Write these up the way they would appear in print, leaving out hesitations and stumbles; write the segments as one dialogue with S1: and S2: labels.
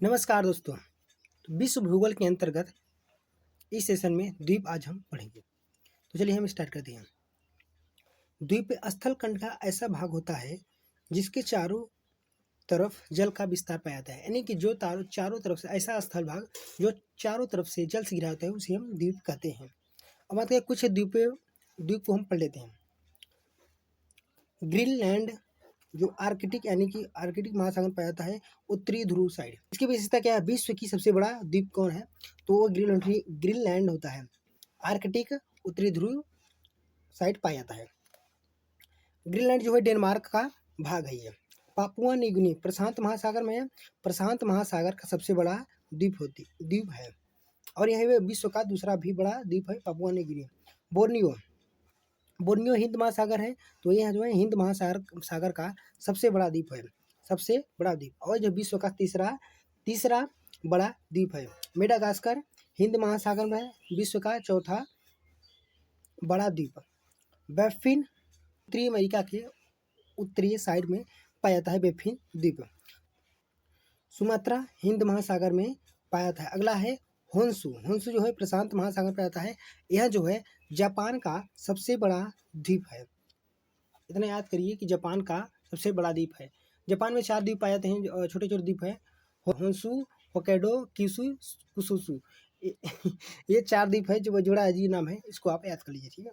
S1: नमस्कार दोस्तों। तो विश्व भूगोल के अंतर्गत इस सेशन में द्वीप आज हम पढ़ेंगे। तो चलिए हम स्टार्ट करते हैं। द्वीप स्थल खंड का ऐसा भाग होता है जिसके चारों तरफ जल का विस्तार पाया जाता है, यानी कि जो चारों तरफ से ऐसा स्थल भाग जो चारों तरफ से जल से घिरा होता है उसे हम द्वीप कहते हैं। अब बात करें कुछ द्वीप को हम पढ़ लेते हैं। ग्रीनलैंड जो आर्कटिक यानी कि आर्कटिक महासागर पाया जाता है उत्तरी ध्रुव साइड। इसकी विशेषता क्या है? विश्व की सबसे बड़ा द्वीप कौन है? तो वो ग्रीनलैंड होता है। आर्कटिक उत्तरी ध्रुव साइड पाया जाता है। ग्रीनलैंड जो है डेनमार्क का भाग है। ये पापुआ न्यूगिनी प्रशांत महासागर में है। प्रशांत महासागर का सबसे बड़ा द्वीप है और यह विश्व का दूसरा भी बड़ा द्वीप है पापुआ न्यूगिनी। बोर्नियो हिंद महासागर है, तो यह जो है हिंद महासागर का सबसे बड़ा द्वीप है, सबसे बड़ा द्वीप। और जो विश्व का तीसरा बड़ा द्वीप है। मेडागास्कर हिंद महासागर में है, विश्व का चौथा बड़ा द्वीप। बैफिन उत्तरी अमेरिका के उत्तरी साइड में पाया जाता है बैफिन द्वीप। सुमात्रा हिंद महासागर में पाया जाता है। अगला है होन्शु जो है प्रशांत महासागर पाया जाता है। यह जो है जापान का सबसे बड़ा द्वीप है। इतना याद करिए कि जापान का सबसे बड़ा द्वीप है। जापान में 4 द्वीप पाए जाते हैं, छोटे छोटे द्वीप है। होन्शु, होक्काइडो, क्यूशु, कुसुशु, ये 4 द्वीप है जो जोड़ा अजीब नाम है, इसको आप याद कर लीजिए, ठीक है।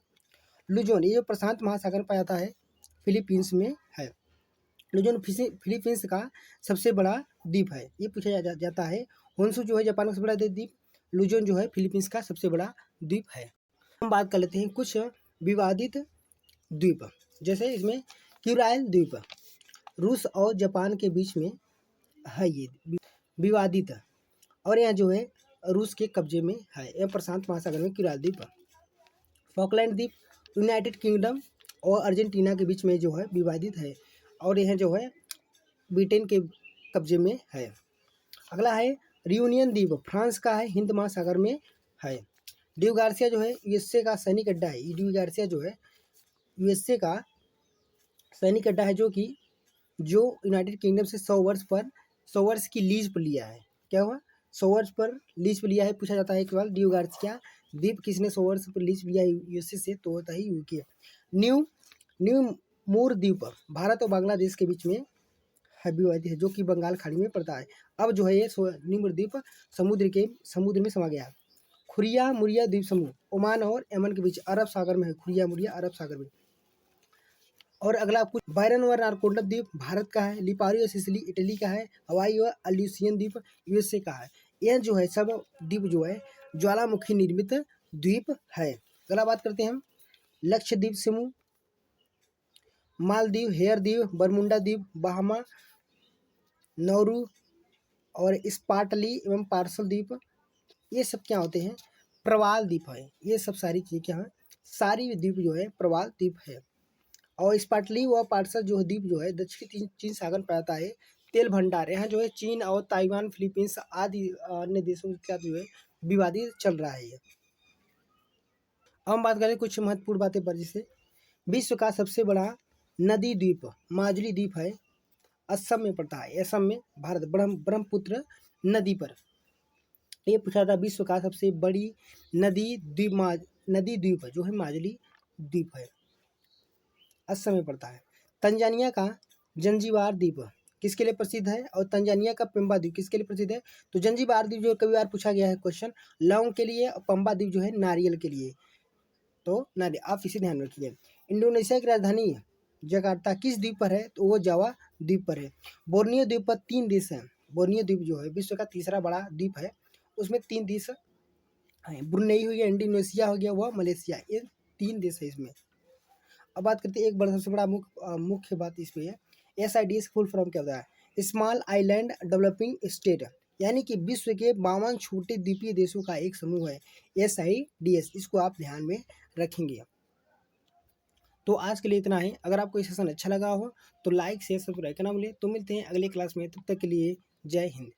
S1: लुजोन ये जो प्रशांत महासागर पाया जाता है फिलीपींस में है। लुजोन फिलीपींस का सबसे बड़ा द्वीप है, ये पूछा जाता है। होन्शु जो है जापान का सबसे बड़ा द्वीप, लुजोन जो है फिलीपींस का सबसे बड़ा द्वीप है। हम बात कर लेते हैं कुछ विवादित द्वीप, जैसे इसमें क्यूराइल द्वीप रूस और जापान के बीच में है, ये विवादित, और यह जो है रूस के कब्जे में है। यह प्रशांत महासागर में क्यूराइल द्वीप। फॉकलैंड द्वीप यूनाइटेड किंगडम और अर्जेंटीना के बीच में जो है विवादित है और यह जो है ब्रिटेन के कब्जे में है। अगला है रियूनियन द्वीप, फ्रांस का है, हिंद महासागर में है। ड्यू गार्सिया जो है यूएसए का सैनिक अड्डा है। ड्यू गार्सिया जो है यूएसए का सैनिक अड्डा है जो यूनाइटेड किंगडम से 100 वर्ष की लीज पर लिया है। क्या हुआ? 100 वर्ष पर लीज पर लिया है। पूछा जाता है केवल ड्यू गार्सिया द्वीप किसने 100 वर्ष पर लीज लिया यूएसए से, तो होता है यूके। न्यू मूर द्वीप भारत और बांग्लादेश के बीच में विवादित है, जो कि बंगाल खाड़ी में पड़ता है। अब जो है ये न्यू द्वीप समुद्र में समा गया। खुरिया मुरिया द्वीप समूह ओमान और यमन के बीच अरब सागर में है। खुरिया मुरिया अरब सागर में। और अगला कुछ बायरन और नारकोंडा द्वीप भारत का है। लिपारी और सिसिली इटली का है। हवाई और अल्यूसियन द्वीप यूएसए का है। यह जो है सब द्वीप जो है ज्वालामुखी निर्मित द्वीप है। अगला बात करते हैं हम लक्षद्वीप समूह, मालदीव, हेयर द्वीप, बरमुंडा द्वीप, बहामा, नौरू और स्पार्टली एवं पार्सल द्वीप, ये सब क्या होते हैं? प्रवाल द्वीप है। ये सब सारी चीज़ें क्या है? सारी द्वीप जो है प्रवाल द्वीप है। और स्पार्टली व पार्सल जो द्वीप जो है दक्षिणी चीन सागर में पाता है। तेल भंडार यहाँ जो है चीन और ताइवान, फिलीपींस आदि अन्य देशों के साथ जो है विवादित चल रहा है ये। अब हम बात करें कुछ महत्वपूर्ण बातें पर, जैसे विश्व का सबसे बड़ा नदी द्वीप माजुली द्वीप है, असम में पड़ता है। असम में भारत ब्रह्मपुत्र नदी पर। ये पूछा था विश्व का सबसे बड़ी नदी द्वीप जो है माजुली द्वीप है, असम में पड़ता है। तंजानिया का जंजीबार द्वीप किसके लिए प्रसिद्ध है? और तंजानिया का पेम्बा द्वीप किसके लिए प्रसिद्ध है? तो जंजीबार द्वीप जो कई बार पूछा गया है क्वेश्चन, लौंग के लिए, और पेम्बा द्वीप जो है नारियल के लिए। तो नारियल, आप इसे ध्यान रखिए। इंडोनेशिया की राजधानी जकार्ता किस द्वीप पर है? तो वो जावा द्वीप पर है। बोर्नियो द्वीप पर 3 देश हैं। बोर्नियो द्वीप जो है विश्व का तीसरा बड़ा द्वीप है, उसमें 3 देश हैं। ब्रुनेई हो गया, इंडोनेशिया हो गया, वह मलेशिया, ये 3 देश है इसमें। अब बात करते हैं एक बड़ा सबसे बड़ा मुख्य बात इस पे है, SIDS फुल फॉर्म क्या होता है? स्मॉल आइलैंड डेवलपिंग स्टेट, यानी कि विश्व के 52 छोटे द्वीपीय देशों का एक समूह है SIDS। इसको आप ध्यान में रखेंगे। तो आज के लिए इतना है। अगर आपको ये सेशन अच्छा लगा हो तो लाइक शेयर सब्सक्राइब करना भूलिए। तो मिलते हैं अगले क्लास में, तब तक के लिए जय हिंद।